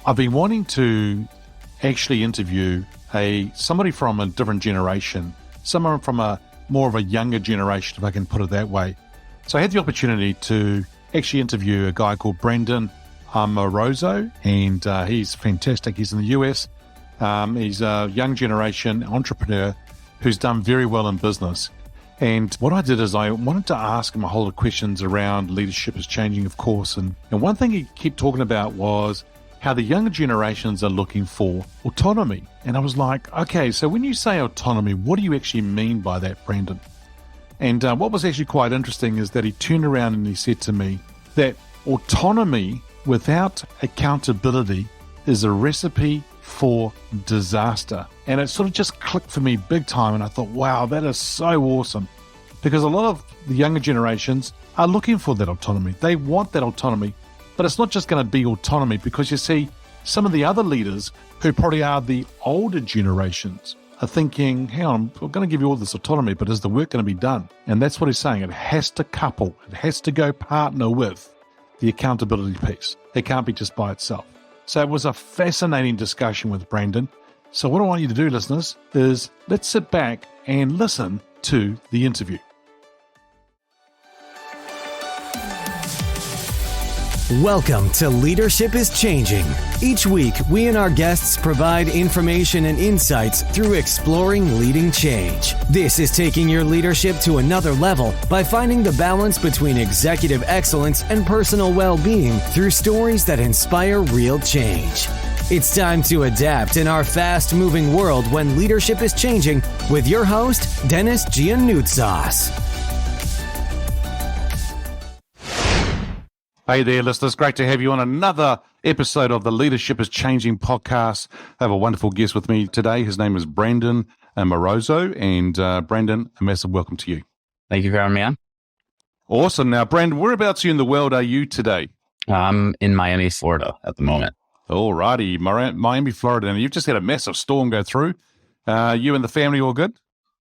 I've been wanting to actually interview somebody from a different generation, someone from a more of a younger generation, if I can put it that way. So I had the opportunity to actually interview a guy called Brendan Amoroso, and he's fantastic. He's in the US. He's a young generation entrepreneur who's done very well in business. And what I did is I wanted to ask him a whole lot of questions around leadership is changing, of course. And one thing he kept talking about was how the younger generations are looking for autonomy. And I was like, okay, so when you say autonomy, what do you actually mean by that, Brendan? And what was actually quite interesting is that he turned around and he said to me that autonomy without accountability is a recipe for disaster. And it sort of just clicked for me big time. And I thought, wow, that is so awesome. Because a lot of the younger generations are looking for that autonomy. They want that autonomy. But it's not just going to be autonomy, because you see, some of the other leaders who probably are the older generations are thinking, hang on, we're going to give you all this autonomy, but is the work going to be done? And that's what he's saying. It has to couple, it has to go partner with the accountability piece. It can't be just by itself. So it was a fascinating discussion with Brendan. So what I want you to do, listeners, is let's sit back and listen to the interview. Welcome to Leadership is Changing. Each week, we and our guests provide information and insights through exploring leading change. This is taking your leadership to another level by finding the balance between executive excellence and personal well-being through stories that inspire real change. It's time to adapt in our fast-moving world when leadership is changing with your host, Dennis Giannoutsas. Hey there, listeners. Great to have you on another episode of the Leadership is Changing podcast. I have a wonderful guest with me today. His name is Brendan Amoroso. And Brendan, a massive welcome to you. Thank you for having me on. Awesome. Now, Brendan, whereabouts in the world are you today? I'm in Miami, Florida at the moment. All righty. Miami, Florida. And you've just had a massive storm go through. You and the family all good?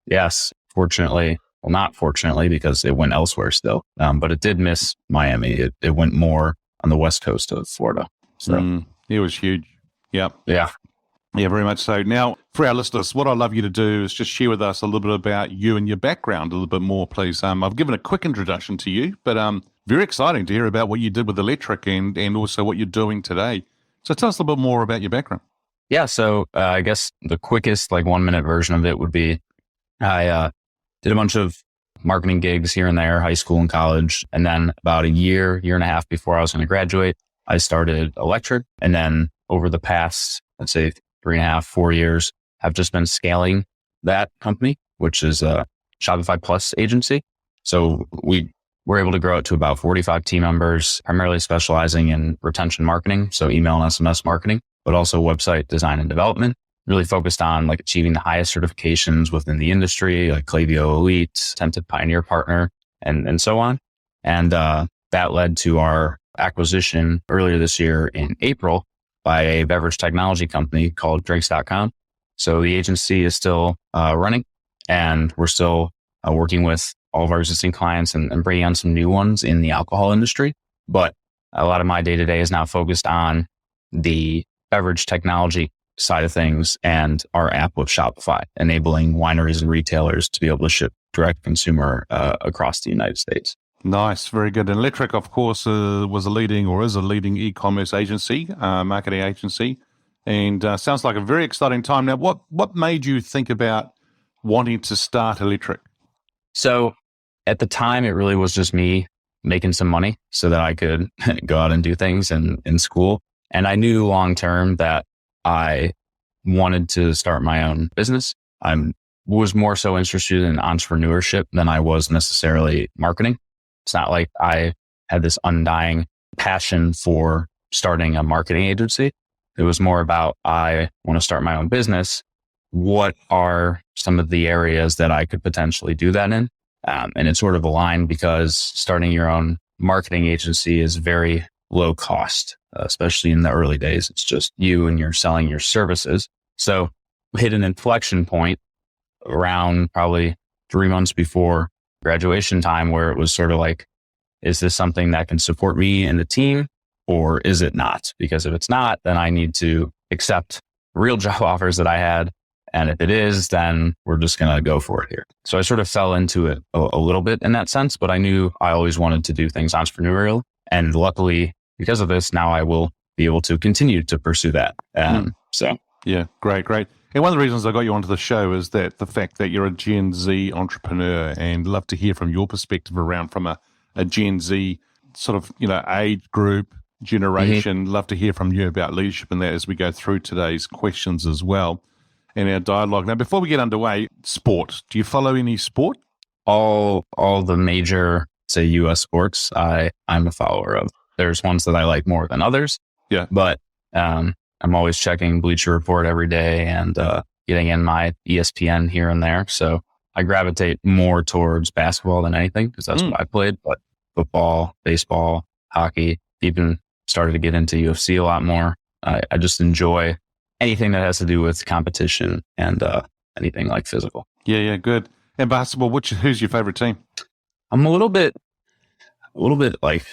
Yes, fortunately. Well, not fortunately, because it went elsewhere still, but it did miss Miami. It went more on the west coast of Florida. So it was huge. Yep. Yeah, very much so. Now, for our listeners, what I'd love you to do is just share with us a little bit about you and your background a little bit more, please. I've given a quick introduction to you, but very exciting to hear about what you did with Electriq and also what you're doing today. So tell us a little bit more about your background. Yeah, so I guess the quickest 1 minute version of it would be I did a bunch of marketing gigs here and there, high school and college. And then about a year and a half before I was going to graduate, I started Electriq. And then over the past, let's say 3.5, 4 years, I've just been scaling that company, which is a Shopify Plus agency. So we were able to grow it to about 45 team members, primarily specializing in retention marketing. So email and SMS marketing, but also website design and development. Really focused on achieving the highest certifications within the industry, like Klaviyo Elite, Attentive Pioneer partner, and so on. And that led to our acquisition earlier this year in April by a beverage technology company called drinks.com. So the agency is still running, and we're still working with all of our existing clients and bringing on some new ones in the alcohol industry. But a lot of my day-to-day is now focused on the beverage technology side of things and our app with Shopify, enabling wineries and retailers to be able to ship direct consumer across the United States. Nice. Very good. And Electriq, of course, is a leading e-commerce agency, marketing agency, and sounds like a very exciting time. Now, what made you think about wanting to start Electriq? So at the time, it really was just me making some money so that I could go out and do things in school. And I knew long-term that I wanted to start my own business. I was more so interested in entrepreneurship than I was necessarily marketing. It's not like I had this undying passion for starting a marketing agency. It was more about, I want to start my own business. What are some of the areas that I could potentially do that in? And it sort of aligned because starting your own marketing agency is very low cost, especially in the early days. It's just you and you're selling your services. So hit an inflection point around probably 3 months before graduation time where it was sort of like, is this something that can support me and the team? or is it not? Because if it's not, then I need to accept real job offers that I had. And if it is, then we're just going to go for it here. So I sort of fell into it a little bit in that sense, but I knew I always wanted to do things entrepreneurial. And luckily, because of this, now I will be able to continue to pursue that. So yeah, great. And one of the reasons I got you onto the show is that the fact that you're a Gen Z entrepreneur, and love to hear from your perspective around from a Gen Z sort of, age group, generation. Love to hear from you about leadership and that as we go through today's questions as well in our dialogue. Now, before we get underway, sport. Do you follow any sport? All the major, say, U.S. sports, I'm a follower of. There's ones that I like more than others. Yeah. But I'm always checking Bleacher Report every day and getting in my ESPN here and there. So I gravitate more towards basketball than anything because that's what I played. But football, baseball, hockey, even started to get into UFC a lot more. I just enjoy anything that has to do with competition and anything like physical. Yeah, good. And basketball, who's your favorite team? I'm a little bit like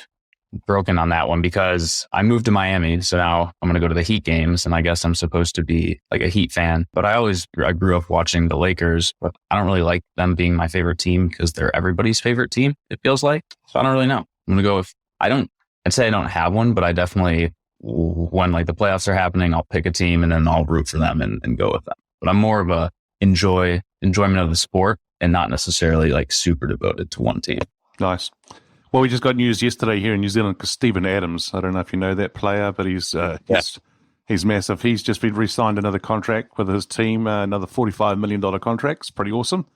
broken on that one because I moved to Miami. So now I'm going to go to the Heat games, and I guess I'm supposed to be like a Heat fan, but I grew up watching the Lakers, but I don't really like them being my favorite team because they're everybody's favorite team, it feels like. So I don't really know. I'm going to go with, I'd say I don't have one, but I definitely, when like the playoffs are happening, I'll pick a team and then I'll root for them and go with them. But I'm more of a enjoyment of the sport and not necessarily like super devoted to one team. Nice. Well, we just got news yesterday here in New Zealand because Steven Adams, I don't know if you know that player, but he's massive. He's just been re-signed another contract with his team, another $45 million contract. It's pretty awesome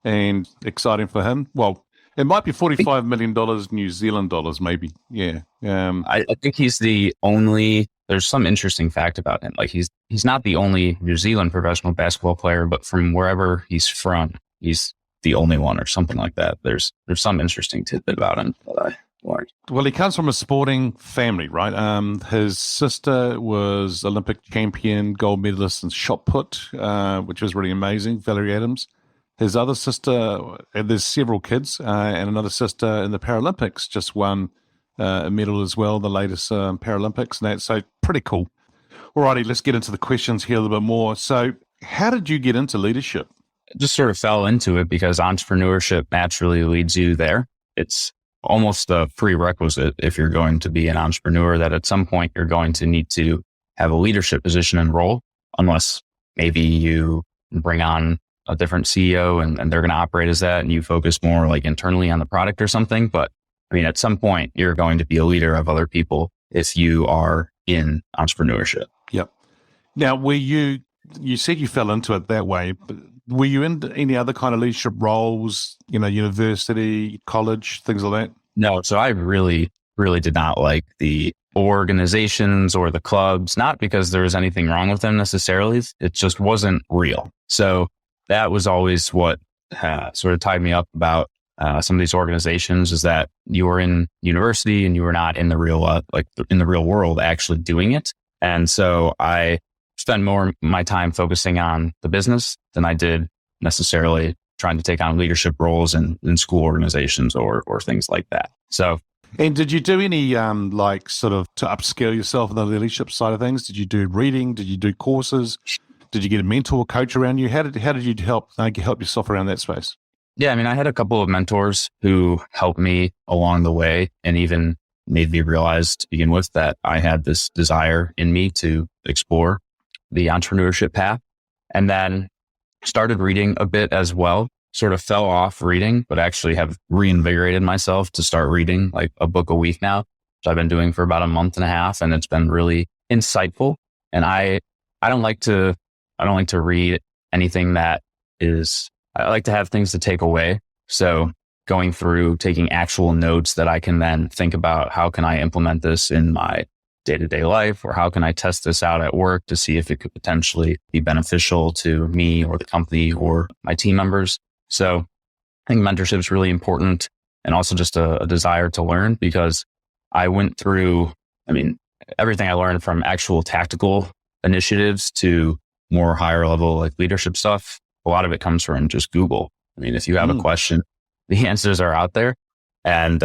and exciting for him. Well, it might be $45 million New Zealand dollars, maybe. Yeah. I think he's the only, there's some interesting fact about him. Like he's not the only New Zealand professional basketball player, but from wherever he's from, he's the only one or something like that. There's some interesting tidbit about him that I learned. Well, he comes from a sporting family, right? His sister was Olympic champion, gold medalist in shot put, which was really amazing, Valerie Adams. His other sister, there's several kids, and another sister in the Paralympics just won a medal as well, the latest Paralympics, and that's so pretty cool. Alrighty, let's get into the questions here a little bit more. So how did you get into leadership? Just sort of fell into it because entrepreneurship naturally leads you there. It's almost a prerequisite if you're going to be an entrepreneur that at some point you're going to need to have a leadership position and role, unless maybe you bring on a different CEO and they're going to operate as that and you focus more like internally on the product or something. But I mean, at some point you're going to be a leader of other people if you are in entrepreneurship. Yep. Now, you said you fell into it that way, but were you in any other kind of leadership roles, university, college, things like that? No. So I really, really did not like the organizations or the clubs, not because there was anything wrong with them necessarily. It just wasn't real. So that was always what sort of tied me up about some of these organizations is that you were in university and you were not in the real, in the real world actually doing it. And so I spend more of my time focusing on the business than I did necessarily trying to take on leadership roles in school organizations or things like that. So, and did you do any sort of to upskill yourself in the leadership side of things? Did you do reading? Did you do courses? Did you get a mentor, coach around you? How did you help yourself around that space? Yeah, I mean, I had a couple of mentors who helped me along the way and even made me realize to begin with that I had this desire in me to explore the entrepreneurship path, and then started reading a bit as well. Sort of fell off reading, but actually have reinvigorated myself to start reading like a book a week now, which I've been doing for about a month and a half, and it's been really insightful. And I don't like to read anything that is, I like to have things to take away. So going through, taking actual notes that I can then think about how can I implement this in my day-to-day life, or how can I test this out at work to see if it could potentially be beneficial to me or the company or my team members. So I think mentorship is really important, and also just a desire to learn, because I went through, everything I learned from actual tactical initiatives to more higher level like leadership stuff. A lot of it comes from just Google. If you have a question, the answers are out there, and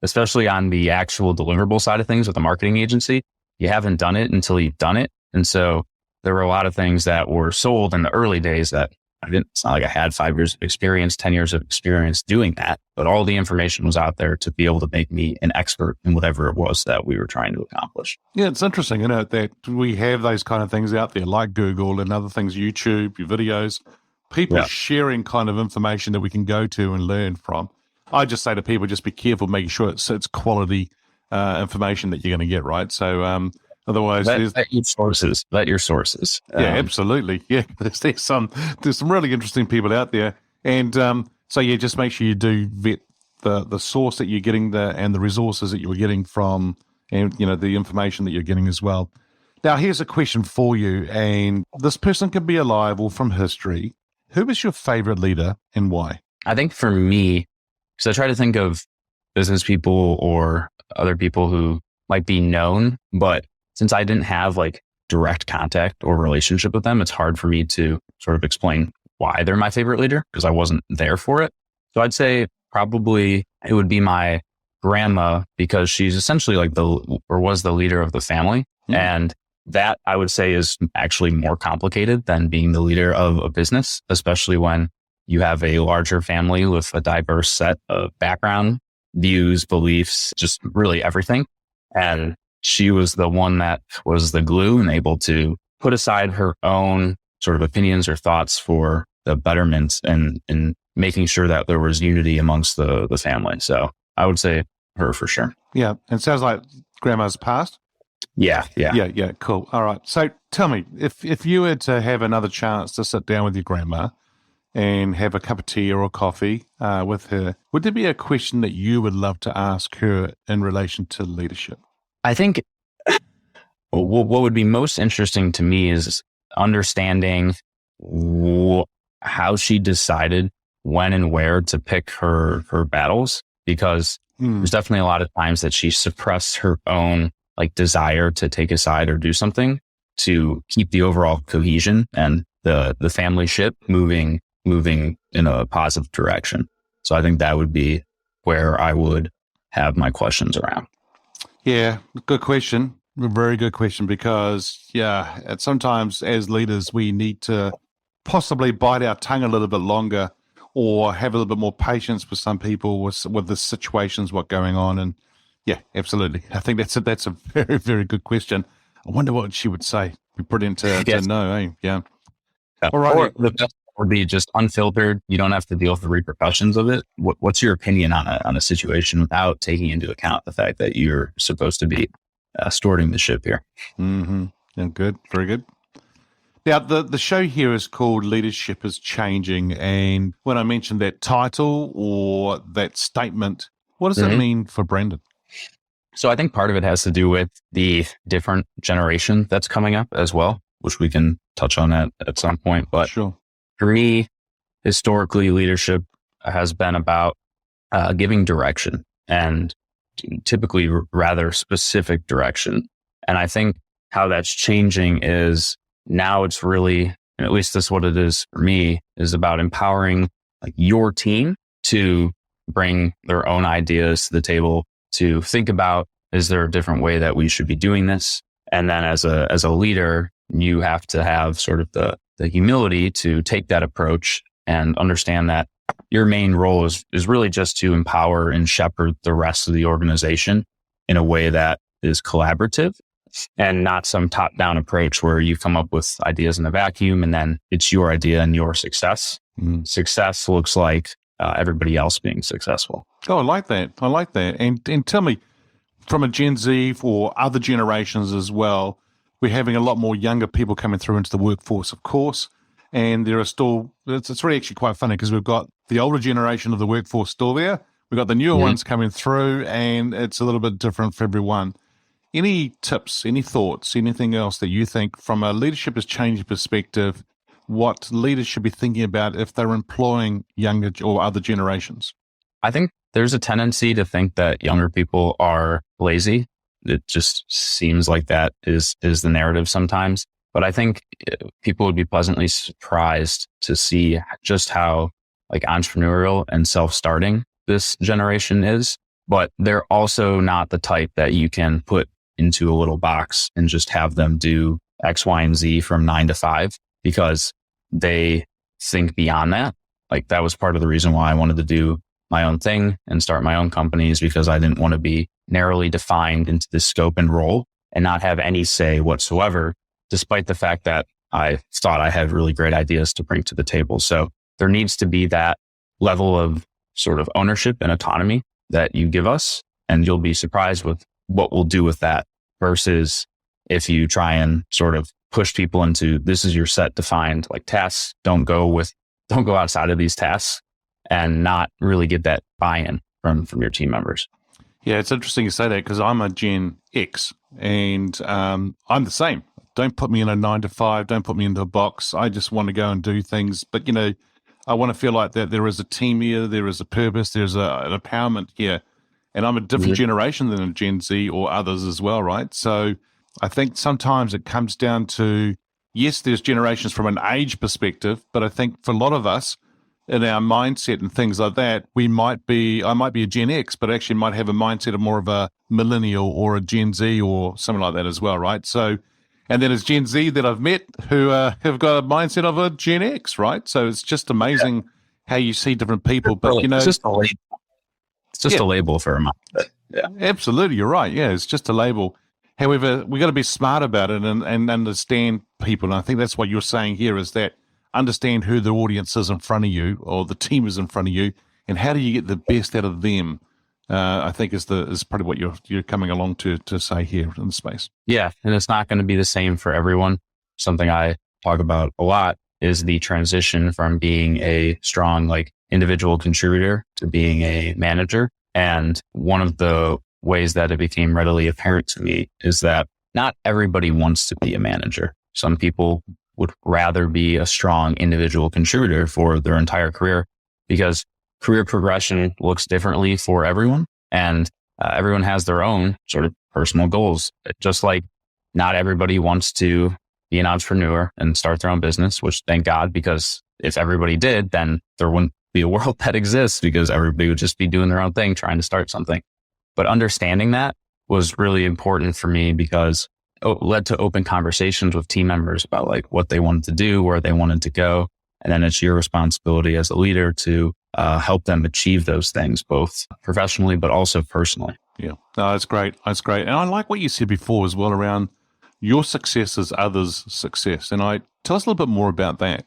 especially on the actual deliverable side of things with a marketing agency, you haven't done it until you've done it. And so there were a lot of things that were sold in the early days that it's not like I had 5 years of experience, 10 years of experience doing that, but all the information was out there to be able to make me an expert in whatever it was that we were trying to accomplish. Yeah, it's interesting, that we have those kind of things out there like Google and other things, YouTube, your videos, people sharing kind of information that we can go to and learn from. I just say to people, just be careful making sure it's quality information that you're going to get, right? So otherwise, let your sources. Yeah, absolutely. Yeah, there's some really interesting people out there, and so yeah, just make sure you do vet the source that you're getting and the resources that you're getting from, and the information that you're getting as well. Now, here's a question for you, and this person can be alive or from history. Who is your favorite leader and why? I think for me, because I try to think of business people or other people who might be known, but since I didn't have like direct contact or relationship with them, it's hard for me to sort of explain why they're my favorite leader because I wasn't there for it. So I'd say probably it would be my grandma because she's essentially like was the leader of the family. Mm-hmm. And that I would say is actually more complicated than being the leader of a business, especially when you have a larger family with a diverse set of background, views, beliefs, just really everything. And she was the one that was the glue and able to put aside her own sort of opinions or thoughts for the betterment and making sure that there was unity amongst the family. So I would say her for sure. Yeah. And it sounds like grandma's passed. Yeah. Cool. All right. So tell me, if you were to have another chance to sit down with your grandma and have a cup of tea or a coffee with her, would there be a question that you would love to ask her in relation to leadership? I think what would be most interesting to me is understanding how she decided when and where to pick her battles, because there's definitely a lot of times that she suppressed her own like desire to take a side or do something to keep the overall cohesion and the family ship moving in a positive direction. So I think that would be where I would have my questions around. Yeah, good question. A very good question, because sometimes as leaders, we need to possibly bite our tongue a little bit longer or have a little bit more patience with some people with the situations, what's going on. And yeah, absolutely. I think that's a very, very good question. I wonder what she would say. Be brilliant to know, eh? Yeah. All right. Or the best would be just unfiltered. You don't have to deal with the repercussions of it. What's your opinion on a situation without taking into account the fact that you're supposed to be stewarding the ship here? Mm-hmm. Yeah, good. Very good. Now, the show here is called Leadership is Changing. And when I mentioned that title or that statement, what does that mean for Brendan? So I think part of it has to do with the different generation that's coming up as well, which we can touch on at some point. But sure. For me, historically, leadership has been about giving direction, and typically rather specific direction. And I think how that's changing is now it's really, at least that's what it is for me, is about empowering like your team to bring their own ideas to the table, to think about, is there a different way that we should be doing this? And then as a leader, you have to have sort of the humility to take that approach and understand that your main role is really just to empower and shepherd the rest of the organization in a way that is collaborative and not some top-down approach where you come up with ideas in a vacuum and then it's your idea and your success. Success looks like everybody else being successful. Oh, I like that. And tell me, from a Gen Z or other generations as well, we're having a lot more younger people coming through into the workforce, of course. And there are still, it's really actually quite funny because we've got the older generation of the workforce still there. We've got the newer ones coming through, and it's a little bit different for everyone. Any tips, any thoughts, anything else that you think from a leadership is changing perspective, what leaders should be thinking about if they're employing younger or other generations? I think there's a tendency to think that younger people are lazy. It just seems like that is the narrative sometimes. But I think people would be pleasantly surprised to see just how like entrepreneurial and self-starting this generation is. but they're also not the type that you can put into a little box and just have them do X, Y, and Z from 9 to 5, because they think beyond that. Like, that was part of the reason why I wanted to do my own thing and start my own companies, because I didn't want to be narrowly defined into this scope and role and not have any say whatsoever, despite the fact that I thought I had really great ideas to bring to the table. So there needs to be that level of sort of ownership and autonomy that you give us, and you'll be surprised with what we'll do with that, versus if you try and sort of push people into, this is your set defined like tasks, don't go outside of these tasks, and not really get that buy-in from your team members. Yeah, it's interesting you say that, because I'm a Gen X, and I'm the same. Don't put me in a 9 to 5. Don't put me into a box. I just want to go and do things. But, I want to feel like that there is a team here, there is a purpose, there's an empowerment here. And I'm a different generation than a Gen Z or others as well, right? So I think sometimes it comes down to, yes, there's generations from an age perspective, but I think for a lot of us, in our mindset and things like that, I might be a Gen X, but actually might have a mindset of more of a millennial or a Gen Z or something like that as well, right? So, and then there's Gen Z that I've met who have got a mindset of a Gen X, right? So it's just amazing how you see different people. But, it's just a label. It's just a label for a mindset. Yeah, absolutely. You're right. Yeah, it's just a label. However, we got to be smart about it and understand people. And I think that's what you're saying here, is that understand who the audience is in front of you, or the team is in front of you, and how do you get the best out of them. I think is probably what you're coming along to say here in the space. Yeah, and it's not going to be the same for everyone. Something I talk about a lot is the transition from being a strong individual contributor to being a manager. And one of the ways that it became readily apparent to me is that not everybody wants to be a manager. Some people would rather be a strong individual contributor for their entire career, because career progression looks differently for everyone, and everyone has their own sort of personal goals. Just like not everybody wants to be an entrepreneur and start their own business, which thank God, because if everybody did, then there wouldn't be a world that exists, because everybody would just be doing their own thing, trying to start something. But understanding that was really important for me, because it led to open conversations with team members about what they wanted to do, where they wanted to go. And then it's your responsibility as a leader to help them achieve those things, both professionally, but also personally. Yeah, no, that's great. That's great. And I like what you said before as well around your success is others' success. And tell us a little bit more about that.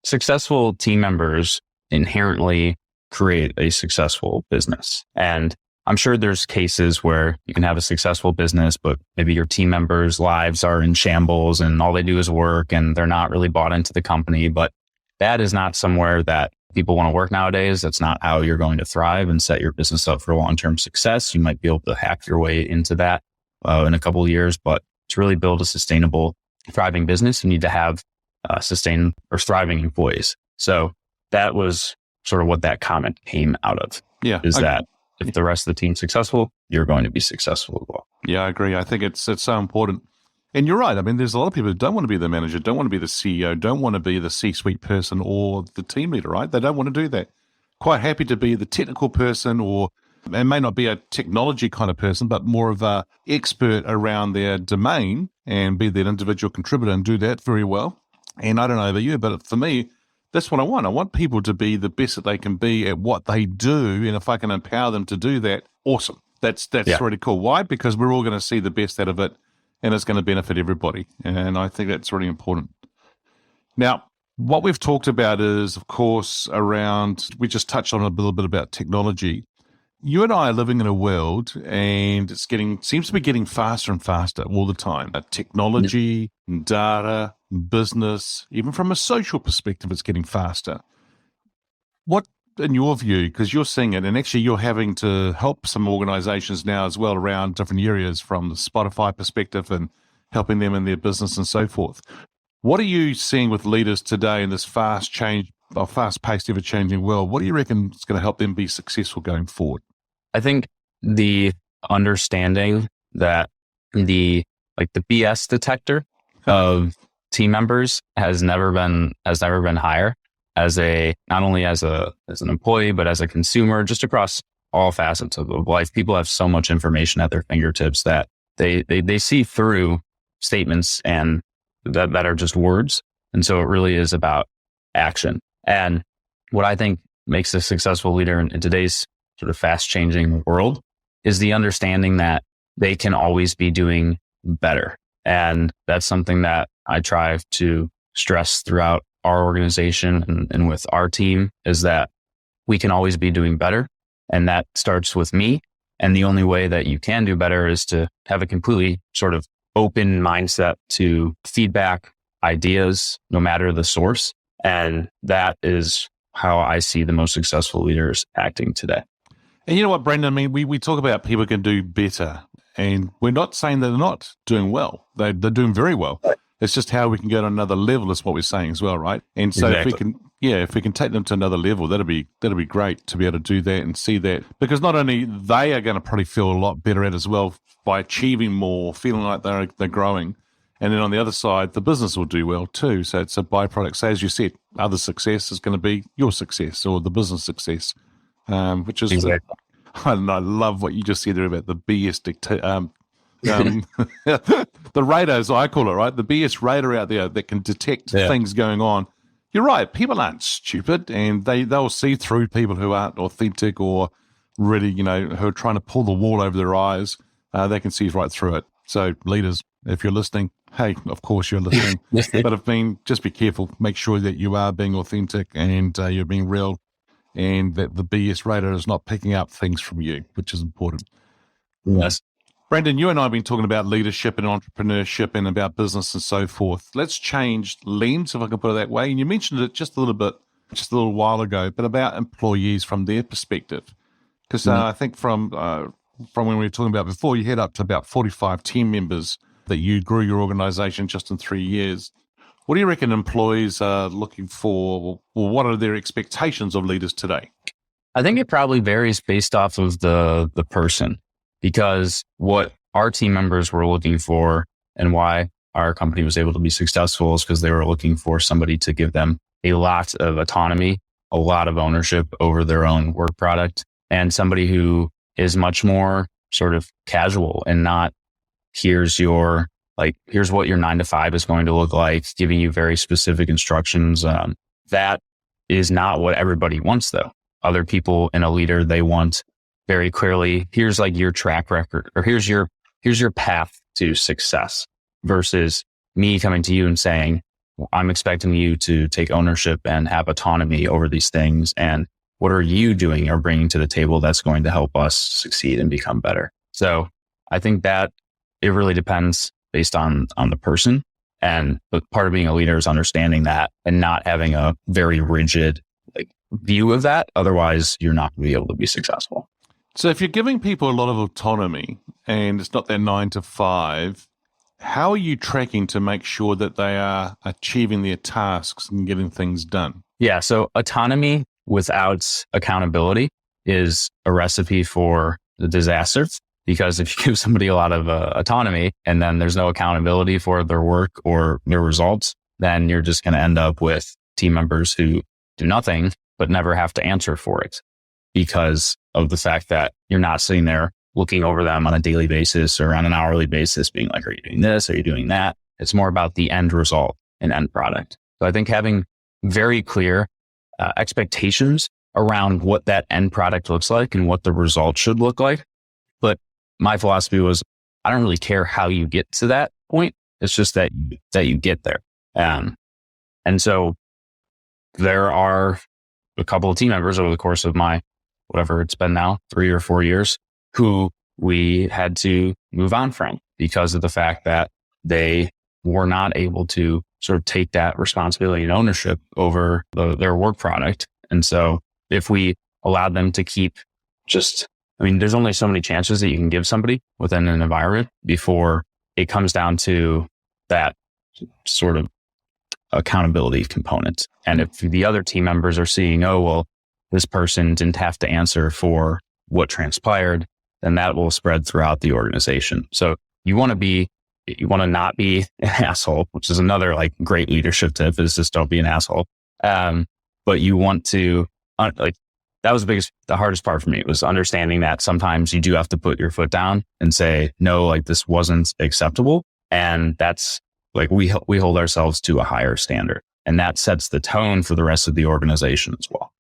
Successful team members inherently create a successful business. And I'm sure there's cases where you can have a successful business, but maybe your team members' lives are in shambles and all they do is work and they're not really bought into the company. But that is not somewhere that people want to work nowadays. That's not how you're going to thrive and set your business up for long-term success. You might be able to hack your way into that in a couple of years, but to really build a sustainable, thriving business, you need to have sustained or thriving employees. So that was sort of what that comment came out of. Yeah, that if the rest of the team's successful, you're going to be successful as well. Yeah, I agree. I think it's so important. And you're right. I mean, there's a lot of people who don't want to be the manager, don't want to be the CEO, don't want to be the C-suite person or the team leader, right? They don't want to do that. Quite happy to be the technical person, or it may not be a technology kind of person, but more of a expert around their domain and be that individual contributor and do that very well. And I don't know about you, but for me, that's what I want. I want people to be the best that they can be at what they do. And if I can empower them to do that, awesome. That's really cool. Why? Because we're all going to see the best out of it, and it's going to benefit everybody. And I think that's really important. Now, what we've talked about is, of course, we just touched on a little bit about technology. You and I are living in a world, and seems to be getting faster and faster all the time. Technology, data, business, even from a social perspective, it's getting faster. What, in your view, because you're seeing it, and actually you're having to help some organizations now as well around different areas from the Spotify perspective and helping them in their business and so forth. What are you seeing with leaders today in this fast-paced, ever-changing world? What do you reckon is going to help them be successful going forward? I think the understanding that the BS detector of team members has never been higher, not only as an employee, but as a consumer, just across all facets of life. People have so much information at their fingertips that they see through statements and that are just words. And so it really is about action. And what I think makes a successful leader in today's sort of fast changing world is the understanding that they can always be doing better. And that's something that I try to stress throughout our organization and with our team, is that we can always be doing better. And that starts with me. And the only way that you can do better is to have a completely sort of open mindset to feedback, ideas, no matter the source. And that is how I see the most successful leaders acting today. And you know what, Brendan, I mean, we talk about people can do better, and we're not saying that they're not doing well. They're doing very well. It's just how we can go to another level is what we're saying as well, right? And so Exactly. if we can take them to another level, that'll be great to be able to do that and see that, because not only they are going to probably feel a lot better at as well by achieving more, feeling like they're growing, and then on the other side, the business will do well too. So it's a byproduct. So as you said, other success is going to be your success or the business success, which is Exactly. I love what you just said there about the BS the radars, I call it, right? The BS radar out there that can detect things going on. You're right. People aren't stupid, and they'll see through people who aren't authentic or really, who are trying to pull the wool over their eyes. They can see right through it. So leaders, if you're listening, hey, of course you're listening, but just be careful. Make sure that you are being authentic and you're being real, and that the BS radar is not picking up things from you, which is important. Yes. Brandon, you and I have been talking about leadership and entrepreneurship and about business and so forth. Let's change lanes, if I can put it that way. And you mentioned it just a little while ago, but about employees from their perspective. Because I think from when we were talking about before, you had up to about 45 team members that you grew your organization just in 3 years. What do you reckon employees are looking for, or what are their expectations of leaders today? I think it probably varies based off of the person, because what our team members were looking for and why our company was able to be successful is because they were looking for somebody to give them a lot of autonomy, a lot of ownership over their own work product, and somebody who is much more sort of casual and not here's what your 9 to 5 is going to look like, giving you very specific instructions. That is not what everybody wants, though. Other people in a leader, they want very clearly, here's like your track record, or here's your path to success, versus me coming to you and saying, I'm expecting you to take ownership and have autonomy over these things. And what are you doing or bringing to the table that's going to help us succeed and become better? So I think that it really depends based on the person. And but part of being a leader is understanding that and not having a very rigid view of that. Otherwise, you're not going to be able to be successful. So if you're giving people a lot of autonomy and it's not their 9 to 5, how are you tracking to make sure that they are achieving their tasks and getting things done? Yeah. So autonomy without accountability is a recipe for the disaster, because if you give somebody a lot of autonomy and then there's no accountability for their work or their results, then you're just going to end up with team members who do nothing but never have to answer for it, because of the fact that you're not sitting there looking over them on a daily basis or on an hourly basis being like, are you doing this? Are you doing that? It's more about the end result and end product. So I think having very clear expectations around what that end product looks like and what the result should look like. But my philosophy was, I don't really care how you get to that point. It's just that you get there. And so there are a couple of team members over the course of my, whatever it's been now, 3 or 4 years, who we had to move on from because of the fact that they were not able to sort of take that responsibility and ownership over their work product. And so if we allowed them to keep there's only so many chances that you can give somebody within an environment before it comes down to that sort of accountability component. And if the other team members are seeing, oh, well, this person didn't have to answer for what transpired, then that will spread throughout the organization. So you want to not be an asshole, which is another great leadership tip, is just don't be an asshole. But you want to that was the hardest part for me, was understanding that sometimes you do have to put your foot down and say, no, like this wasn't acceptable. And that's like, we hold ourselves to a higher standard, and that sets the tone for the rest of the organization as well.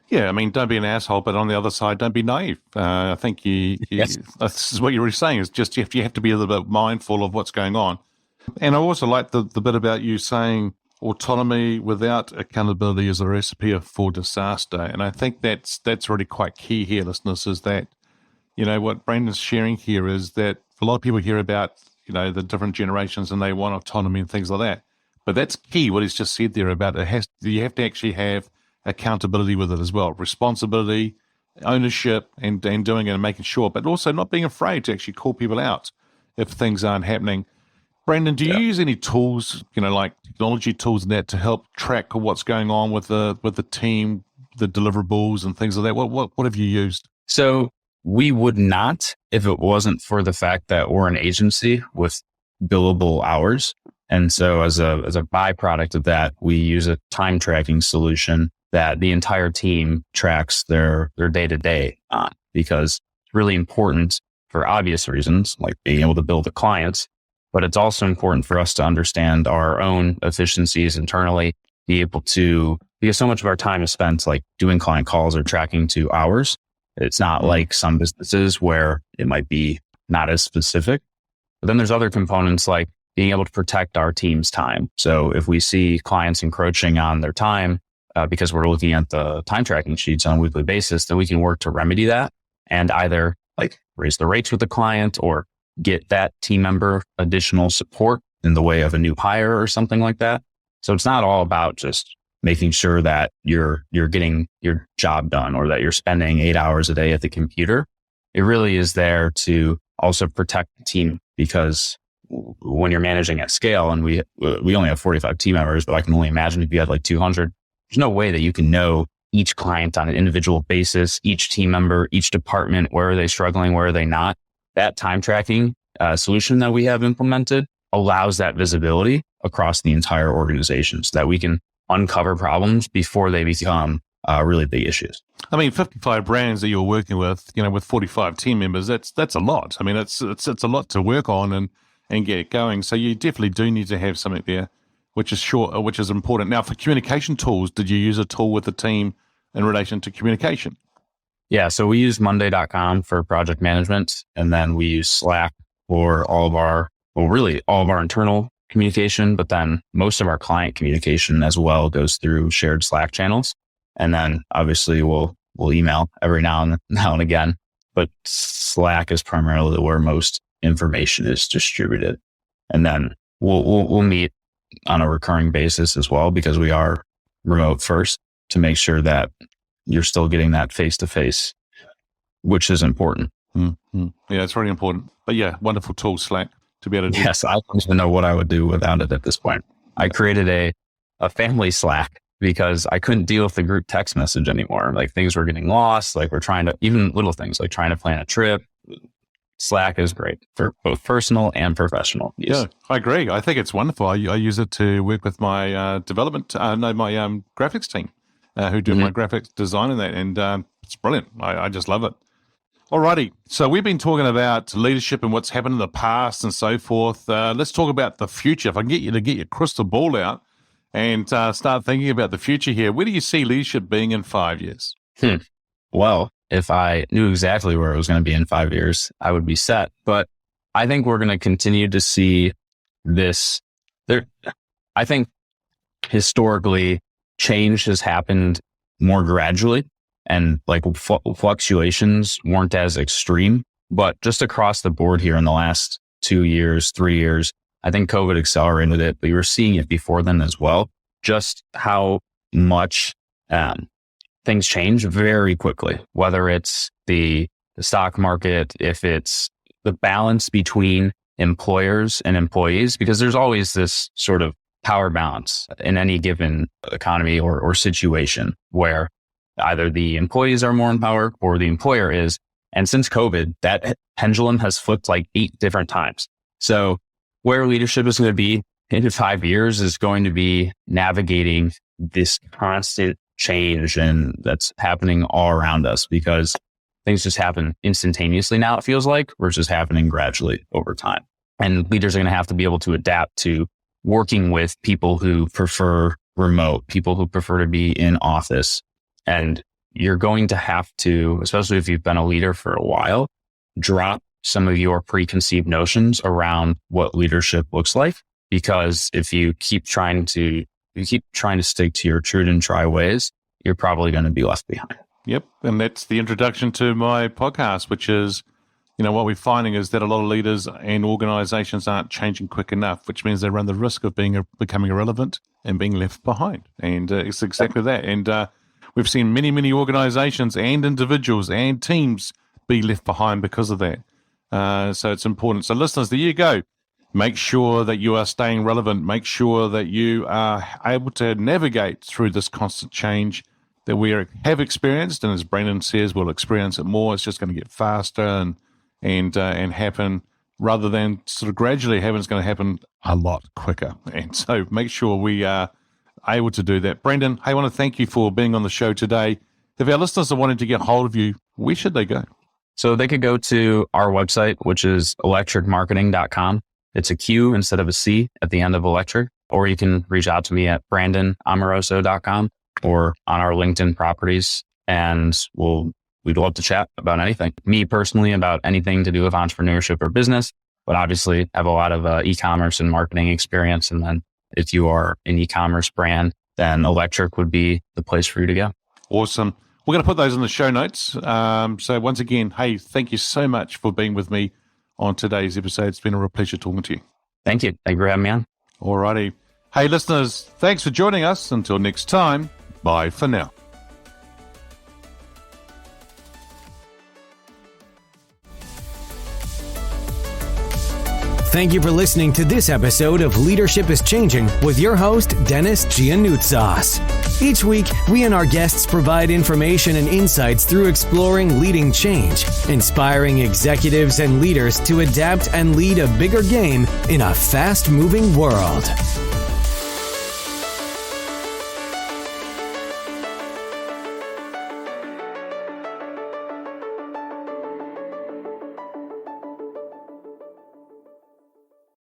Yeah, I mean, don't be an asshole, but on the other side, don't be naive. I think Yes. this is what you're really saying, is just you have to be a little bit mindful of what's going on. And I also like the bit about you saying autonomy without accountability is a recipe for disaster. And I think that's really quite key here, listeners, is that, what Brandon's sharing here is that a lot of people hear about, the different generations and they want autonomy and things like that. But that's key, what he's just said there about you have to actually have accountability with it as well, responsibility, ownership, and doing it and making sure, but also not being afraid to actually call people out if things aren't happening. Brandon, do you use any tools, like technology tools and that, to help track what's going on with the team, the deliverables and things like that? What have you used? So we would not, if it wasn't for the fact that we're an agency with billable hours. And so as a byproduct of that, we use a time tracking solution that the entire team tracks their day-to-day on, because it's really important for obvious reasons, like being able to bill the clients. But it's also important for us to understand our own efficiencies internally, because so much of our time is spent like doing client calls or tracking to hours. It's not like some businesses where it might be not as specific. But then there's other components like being able to protect our team's time. So if we see clients encroaching on their time because we're looking at the time tracking sheets on a weekly basis, then we can work to remedy that and either like raise the rates with the client or get that team member additional support in the way of a new hire or something like that. So it's not all about just making sure that you're getting your job done or that you're spending 8 hours a day at the computer. It really is there to also protect the team, because when you're managing at scale, and we only have 45 team members, but I can only imagine if you had like 200, there's no way that you can know each client on an individual basis, each team member, each department, where are they struggling, where are they not. That time tracking solution that we have implemented allows that visibility across the entire organization so that we can uncover problems before they become really big issues. I mean, 55 brands that you're working with, with 45 team members, that's a lot. I mean, it's a lot to work on and get it going. So you definitely do need to have something there, which is important. Now, for communication tools, did you use a tool with the team in relation to communication? Yeah, so we use Monday.com for project management, and then we use Slack for all of our internal communication, but then most of our client communication as well goes through shared Slack channels. And then obviously we'll email every now and again, but Slack is primarily where most information is distributed. And then we'll meet on a recurring basis as well, because we are remote first, to make sure that you're still getting that face-to-face, which is important. Mm-hmm. Yeah, it's really important. But yeah, wonderful tool, Slack, to be able to do. Yes, I don't even know what I would do without it at this point. I created a family Slack because I couldn't deal with the group text message anymore. Like things were getting lost. Like even little things like trying to plan a trip. Slack is great for both personal and professional use. Yeah, I agree. I think it's wonderful. I use it to work with my my graphics team who do my graphics design and that. And it's brilliant. I just love it. Alrighty. So we've been talking about leadership and what's happened in the past and so forth. Let's talk about the future. If I can get you to get your crystal ball out and start thinking about the future here, where do you see leadership being in 5 years? Well, if I knew exactly where it was going to be in 5 years, I would be set. But I think we're going to continue to see this. I think historically, change has happened more gradually, and like fluctuations weren't as extreme. But just across the board here in the last 2 years, 3 years, I think COVID accelerated it, but you were seeing it before then as well. Just how much things change very quickly, whether it's the stock market, if it's the balance between employers and employees, because there's always this sort of power balance in any given economy or situation where either the employees are more in power or the employer is. And since COVID, that pendulum has flipped like 8 different times. So where leadership is going to be in 5 years is going to be navigating this constant change and that's happening all around us, because things just happen instantaneously now, it feels like, versus happening gradually over time. And leaders are going to have to be able to adapt to working with people who prefer remote, people who prefer to be in office. And you're going to have to, especially if you've been a leader for a while, drop some of your preconceived notions around what leadership looks like. Because if you keep trying to stick to your true and try ways, you're probably going to be left behind. Yep. And that's the introduction to my podcast, which is, what we're finding is that a lot of leaders and organizations aren't changing quick enough, which means they run the risk of becoming irrelevant and being left behind. And it's exactly that. And we've seen many, many organizations and individuals and teams be left behind because of that. So it's important. So listeners, there you go. Make sure that you are staying relevant. Make sure that you are able to navigate through this constant change that we have experienced. And as Brandon says, we'll experience it more. It's just going to get faster and happen rather than sort of gradually happen. It's going to happen a lot quicker. And so make sure we are able to do that. Brandon, I want to thank you for being on the show today. If our listeners are wanting to get hold of you, where should they go? So they could go to our website, which is electriqmarketing.com. It's a Q instead of a C at the end of Electriq. Or you can reach out to me at brandonomoroso.com or on our LinkedIn properties. And we'd love to chat about anything. Me personally, about anything to do with entrepreneurship or business, but obviously have a lot of e-commerce and marketing experience. And then if you are an e-commerce brand, then Electriq would be the place for you to go. Awesome. We're going to put those in the show notes. So once again, hey, thank you so much for being with me on today's episode. It's been a real pleasure talking to you. Thank you. Thank you for having me on. All righty. Hey, listeners, thanks for joining us. Until next time, bye for now. Thank you for listening to this episode of Leadership is Changing with your host, Dennis Giannoutsas. Each week, we and our guests provide information and insights through exploring leading change, inspiring executives and leaders to adapt and lead a bigger game in a fast-moving world.